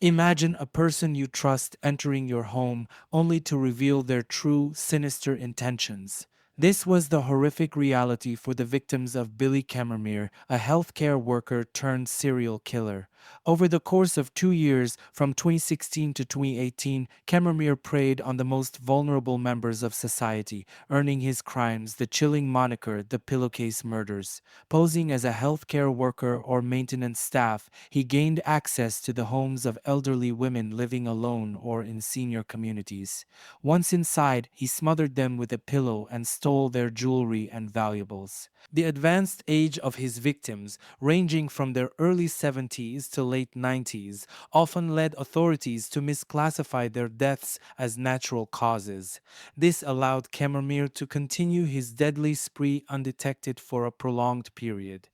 Imagine a person you trust entering your home only to reveal their true, sinister intentions. This was the horrific reality for the victims of Billy Chemirmir, a healthcare worker turned serial killer. Over the course of 2 years, from 2016 to 2018, Chemirmir preyed on the most vulnerable members of society, earning his crimes the chilling moniker the Pillowcase Murders. Posing as a healthcare worker or maintenance staff, he gained access to the homes of elderly women living alone or in senior communities. Once inside, he smothered them with a pillow and stole their jewelry and valuables. The advanced age of his victims, ranging from their early 70s to late 90s, often led authorities to misclassify their deaths as natural causes. This allowed Chemirmir to continue his deadly spree undetected for a prolonged period.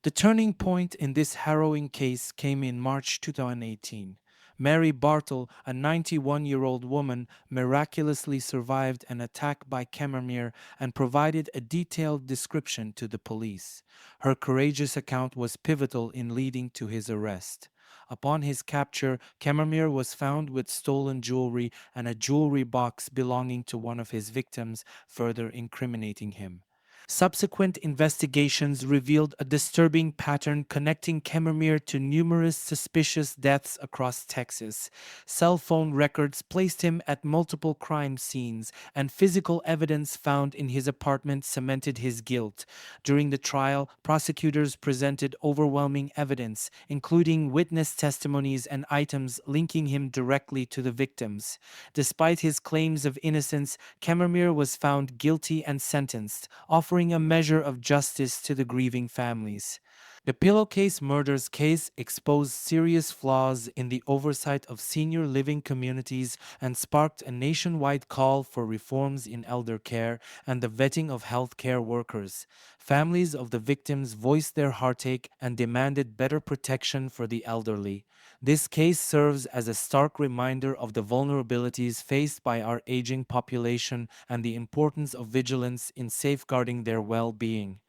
The turning point in this harrowing case came in March 2018. Mary Bartle, a 91-year-old woman, miraculously survived an attack by Chemirmir and provided a detailed description to the police. Her courageous account was pivotal in leading to his arrest. Upon his capture, Chemirmir was found with stolen jewelry and a jewelry box belonging to one of his victims, further incriminating him. Subsequent investigations revealed a disturbing pattern connecting Chemirmir to numerous suspicious deaths across Texas. Cell phone records placed him at multiple crime scenes, and physical evidence found in his apartment cemented his guilt. During the trial, prosecutors presented overwhelming evidence, including witness testimonies and items linking him directly to the victims. Despite his claims of innocence, Chemirmir was found guilty and sentenced, offering a measure of justice to the grieving families. The Pillowcase Murders case exposed serious flaws in the oversight of senior living communities and sparked a nationwide call for reforms in elder care and the vetting of healthcare workers. Families of the victims voiced their heartache and demanded better protection for the elderly. This case serves as a stark reminder of the vulnerabilities faced by our aging population and the importance of vigilance in safeguarding their well-being.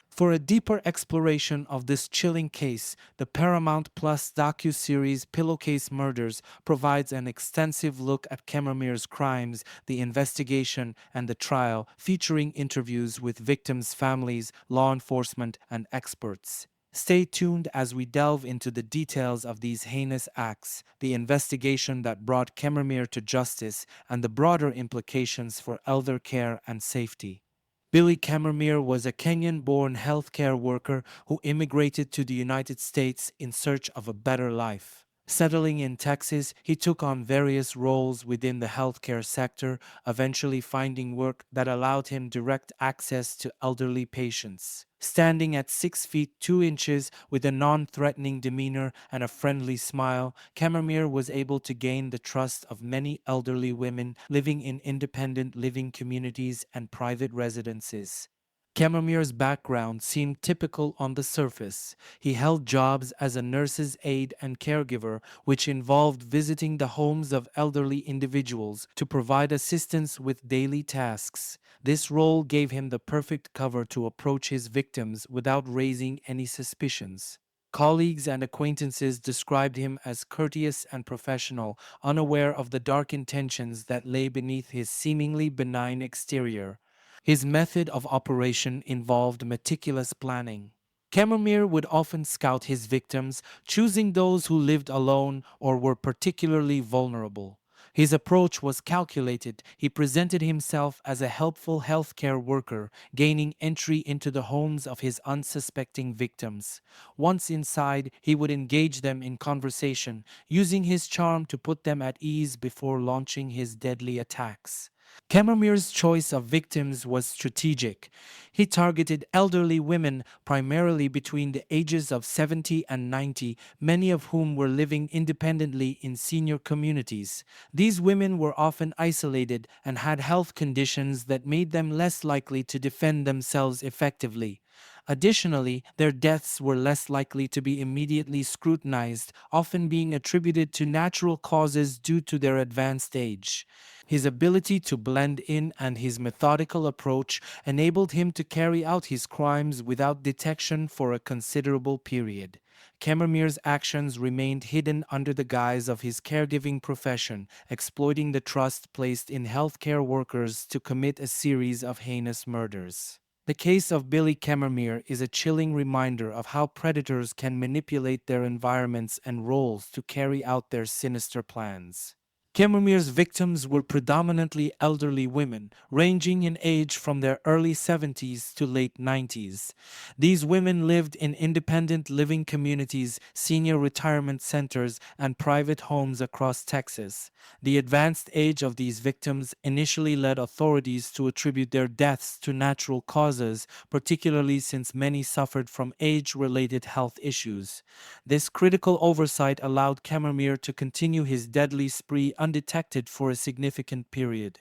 For a deeper exploration of this chilling case, the Paramount Plus docu-series Pillowcase Murders provides an extensive look at Chemirmir's crimes, the investigation, and the trial, featuring interviews with victims' families, law enforcement, and experts. Stay tuned as we delve into the details of these heinous acts, the investigation that brought Chemirmir to justice, and the broader implications for elder care and safety. Billy Chemirmir was a Kenyan-born healthcare worker who immigrated to the United States in search of a better life. Settling in Texas, he took on various roles within the healthcare sector, eventually finding work that allowed him direct access to elderly patients. Standing at 6 feet 2 inches with a non-threatening demeanor and a friendly smile, Chemirmir was able to gain the trust of many elderly women living in independent living communities and private residences. Chemirmir's background seemed typical on the surface. He held jobs as a nurse's aide and caregiver, which involved visiting the homes of elderly individuals to provide assistance with daily tasks. This role gave him the perfect cover to approach his victims without raising any suspicions. Colleagues and acquaintances described him as courteous and professional, unaware of the dark intentions that lay beneath his seemingly benign exterior. His method of operation involved meticulous planning. Chemirmir would often scout his victims, choosing those who lived alone or were particularly vulnerable. His approach was calculated. He presented himself as a helpful healthcare worker, gaining entry into the homes of his unsuspecting victims. Once inside, he would engage them in conversation, using his charm to put them at ease before launching his deadly attacks. Chemirmir's choice of victims was strategic. He targeted elderly women primarily between the ages of 70 and 90, many of whom were living independently in senior communities. These women were often isolated and had health conditions that made them less likely to defend themselves effectively. Additionally, their deaths were less likely to be immediately scrutinized, often being attributed to natural causes due to their advanced age. His ability to blend in and his methodical approach enabled him to carry out his crimes without detection for a considerable period. Chemirmir's actions remained hidden under the guise of his caregiving profession, exploiting the trust placed in healthcare workers to commit a series of heinous murders. The case of Billy Chemirmir is a chilling reminder of how predators can manipulate their environments and roles to carry out their sinister plans. Chemirmir's victims were predominantly elderly women, ranging in age from their early 70s to late 90s. These women lived in independent living communities, senior retirement centers, and private homes across Texas. The advanced age of these victims initially led authorities to attribute their deaths to natural causes, particularly since many suffered from age-related health issues. This critical oversight allowed Chemirmir to continue his deadly spree undetected for a significant period.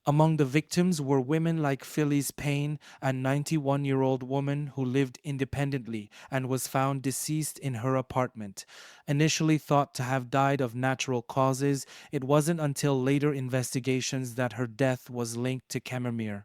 Among the victims were women like Phyllis Payne, a 91-year-old woman who lived independently and was found deceased in her apartment. Initially thought to have died of natural causes, it wasn't until later investigations that her death was linked to Chemirmir.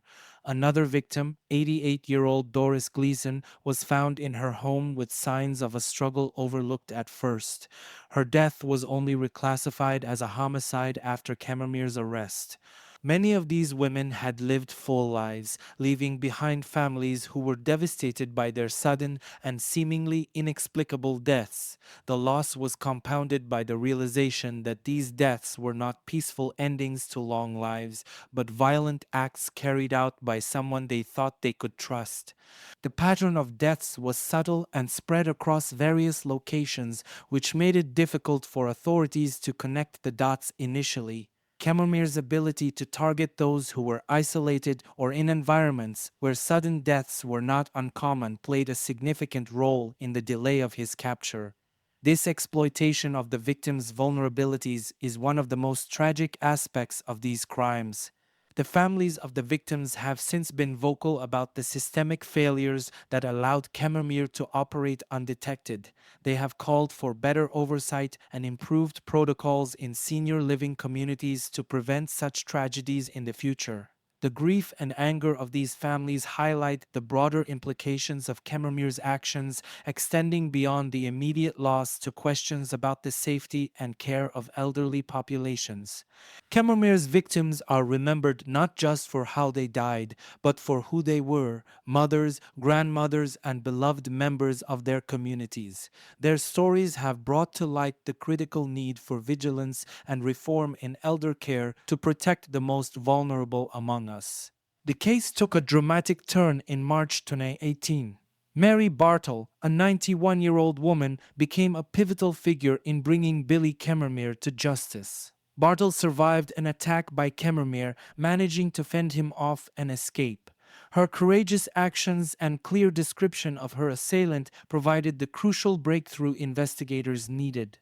Another victim, 88-year-old Doris Gleason, was found in her home with signs of a struggle overlooked at first. Her death was only reclassified as a homicide after Chemirmir's arrest. Many of these women had lived full lives, leaving behind families who were devastated by their sudden and seemingly inexplicable deaths. The loss was compounded by the realization that these deaths were not peaceful endings to long lives, but violent acts carried out by someone they thought they could trust. The pattern of deaths was subtle and spread across various locations, which made it difficult for authorities to connect the dots initially. Chemirmir's ability to target those who were isolated or in environments where sudden deaths were not uncommon played a significant role in the delay of his capture. This exploitation of the victim's vulnerabilities is one of the most tragic aspects of these crimes. The families of the victims have since been vocal about the systemic failures that allowed Chemirmir to operate undetected. They have called for better oversight and improved protocols in senior living communities to prevent such tragedies in the future. The grief and anger of these families highlight the broader implications of Chemirmir's actions, extending beyond the immediate loss to questions about the safety and care of elderly populations. Chemirmir's victims are remembered not just for how they died, but for who they were: mothers, grandmothers, and beloved members of their communities. Their stories have brought to light the critical need for vigilance and reform in elder care to protect the most vulnerable among us. The case took a dramatic turn in March 2018. Mary Bartle, a 91-year-old woman, became a pivotal figure in bringing Billy Chemirmir to justice. Bartle survived an attack by Chemirmir, managing to fend him off and escape. Her courageous actions and clear description of her assailant provided the crucial breakthrough investigators needed.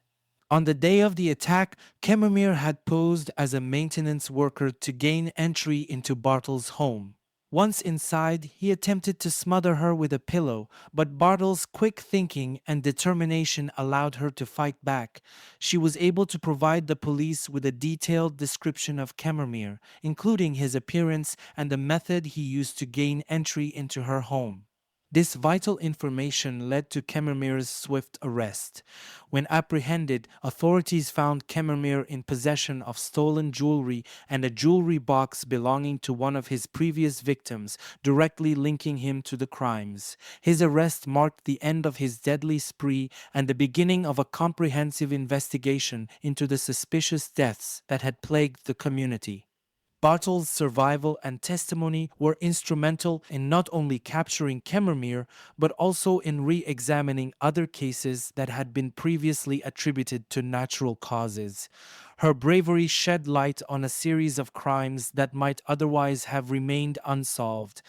On the day of the attack, Chemirmir had posed as a maintenance worker to gain entry into Bartle's home. Once inside, he attempted to smother her with a pillow, but Bartle's quick thinking and determination allowed her to fight back. She was able to provide the police with a detailed description of Chemirmir, including his appearance and the method he used to gain entry into her home. This vital information led to Chemirmir's swift arrest. When apprehended, authorities found Chemirmir in possession of stolen jewelry and a jewelry box belonging to one of his previous victims, directly linking him to the crimes. His arrest marked the end of his deadly spree and the beginning of a comprehensive investigation into the suspicious deaths that had plagued the community. Bartle's survival and testimony were instrumental in not only capturing Chemirmir, but also in re-examining other cases that had been previously attributed to natural causes. Her bravery shed light on a series of crimes that might otherwise have remained unsolved.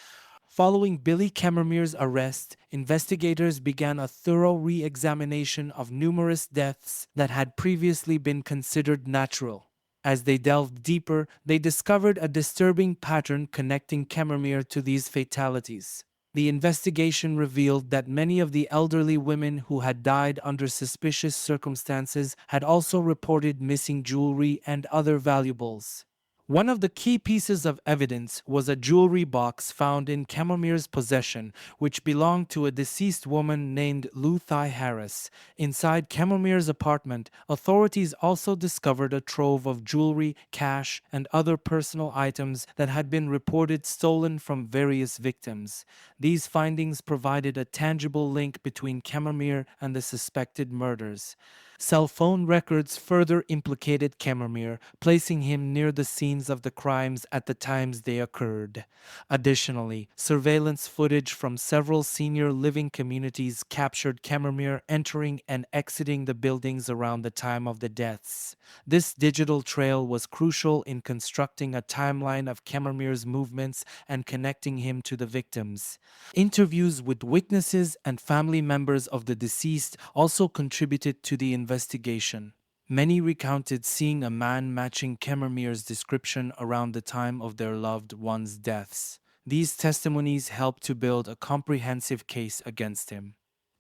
Following Billy Chemirmir's arrest, investigators began a thorough re-examination of numerous deaths that had previously been considered natural. As they delved deeper, they discovered a disturbing pattern connecting Chemirmir to these fatalities. The investigation revealed that many of the elderly women who had died under suspicious circumstances had also reported missing jewelry and other valuables. One of the key pieces of evidence was a jewelry box found in Chemirmir's possession, which belonged to a deceased woman named Luthai Harris. Inside Chemirmir's apartment, authorities also discovered a trove of jewelry, cash, and other personal items that had been reported stolen from various victims. These findings provided a tangible link between Chemirmir and the suspected murders. Cell phone records further implicated Chemirmir, placing him near the scenes of the crimes at the times they occurred. Additionally, surveillance footage from several senior living communities captured Chemirmir entering and exiting the buildings around the time of the deaths. This digital trail was crucial in constructing a timeline of Chemirmir's movements and connecting him to the victims. Interviews with witnesses and family members of the deceased also contributed to the investigation. Many recounted seeing a man matching Chemirmir's description around the time of their loved ones' deaths. These testimonies helped to build a comprehensive case against him.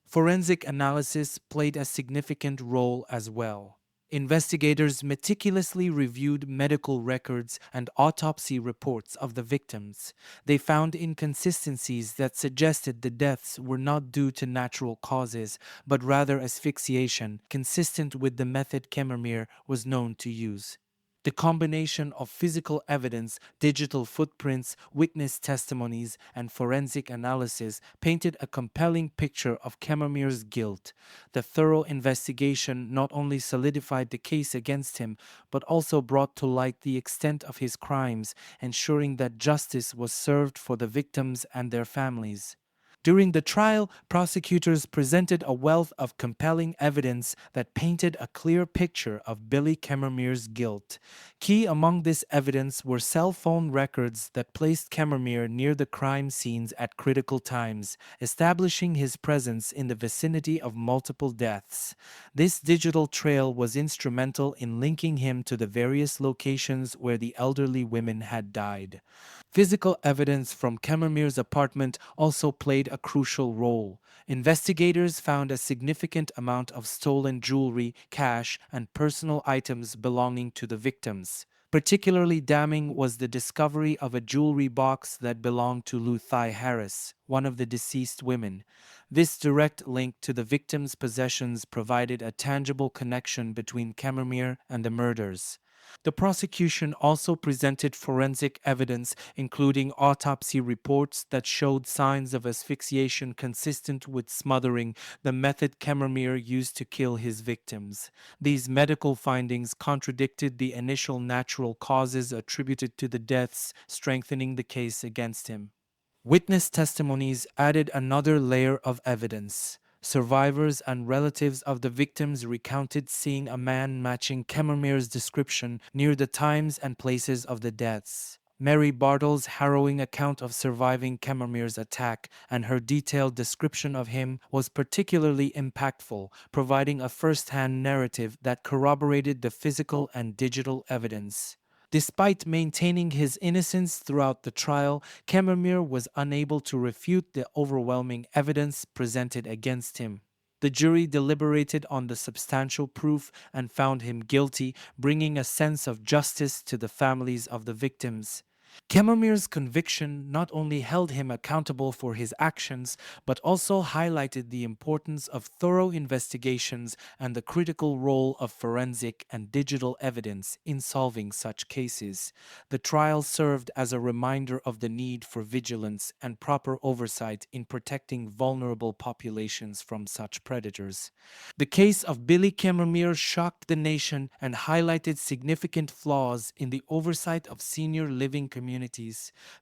Forensic analysis played a significant role as well. Investigators meticulously reviewed medical records and autopsy reports of the victims. They found inconsistencies that suggested the deaths were not due to natural causes, but rather asphyxiation, consistent with the method Chemirmir was known to use. The combination of physical evidence, digital footprints, witness testimonies, and forensic analysis painted a compelling picture of Chemirmir's guilt. The thorough investigation not only solidified the case against him, but also brought to light the extent of his crimes, ensuring that justice was served for the victims and their families. During the trial, prosecutors presented a wealth of compelling evidence that painted a clear picture of Billy Chemirmir's guilt. Key among this evidence were cell phone records that placed Chemirmir near the crime scenes at critical times, establishing his presence in the vicinity of multiple deaths. This digital trail was instrumental in linking him to the various locations where the elderly women had died. Physical evidence from Chemirmir's apartment also played a crucial role. Investigators found a significant amount of stolen jewelry, cash, and personal items belonging to the victims. Particularly damning was the discovery of a jewelry box that belonged to Luthai Harris, one of the deceased women. This direct link to the victim's possessions provided a tangible connection between Chemirmir and the murders. The prosecution also presented forensic evidence, including autopsy reports that showed signs of asphyxiation consistent with smothering, the method Chemirmir used to kill his victims. These medical findings contradicted the initial natural causes attributed to the deaths, strengthening the case against him. Witness testimonies added another layer of evidence. Survivors and relatives of the victims recounted seeing a man matching Chemirmir's description near the times and places of the deaths. Mary Bartle's harrowing account of surviving Chemirmir's attack and her detailed description of him was particularly impactful, providing a first-hand narrative that corroborated the physical and digital evidence. Despite maintaining his innocence throughout the trial, Chemirmir was unable to refute the overwhelming evidence presented against him. The jury deliberated on the substantial proof and found him guilty, bringing a sense of justice to the families of the victims. Chemirmir's conviction not only held him accountable for his actions, but also highlighted the importance of thorough investigations and the critical role of forensic and digital evidence in solving such cases. The trial served as a reminder of the need for vigilance and proper oversight in protecting vulnerable populations from such predators. The case of Billy Chemirmir shocked the nation and highlighted significant flaws in the oversight of senior living communities.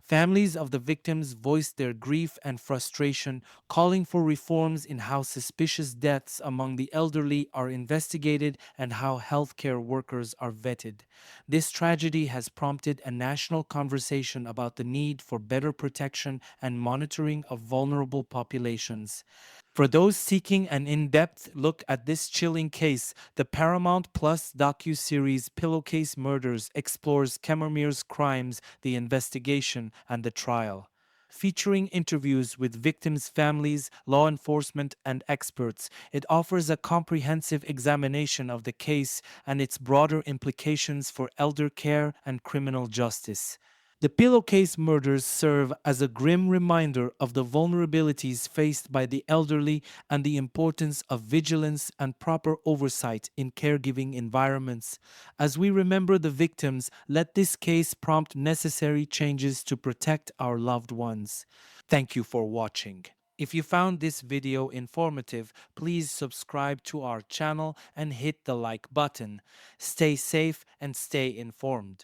Families of the victims voiced their grief and frustration, calling for reforms in how suspicious deaths among the elderly are investigated and how healthcare workers are vetted. This tragedy has prompted a national conversation about the need for better protection and monitoring of vulnerable populations. For those seeking an in-depth look at this chilling case, the Paramount Plus docu-series Pillowcase Murders explores Chemirmir's crimes, the investigation, and the trial. Featuring interviews with victims' families, law enforcement, and experts, it offers a comprehensive examination of the case and its broader implications for elder care and criminal justice. The Pillowcase murders serve as a grim reminder of the vulnerabilities faced by the elderly and the importance of vigilance and proper oversight in caregiving environments. As we remember the victims, let this case prompt necessary changes to protect our loved ones. Thank you for watching. If you found this video informative, please subscribe to our channel and hit the like button. Stay safe and stay informed.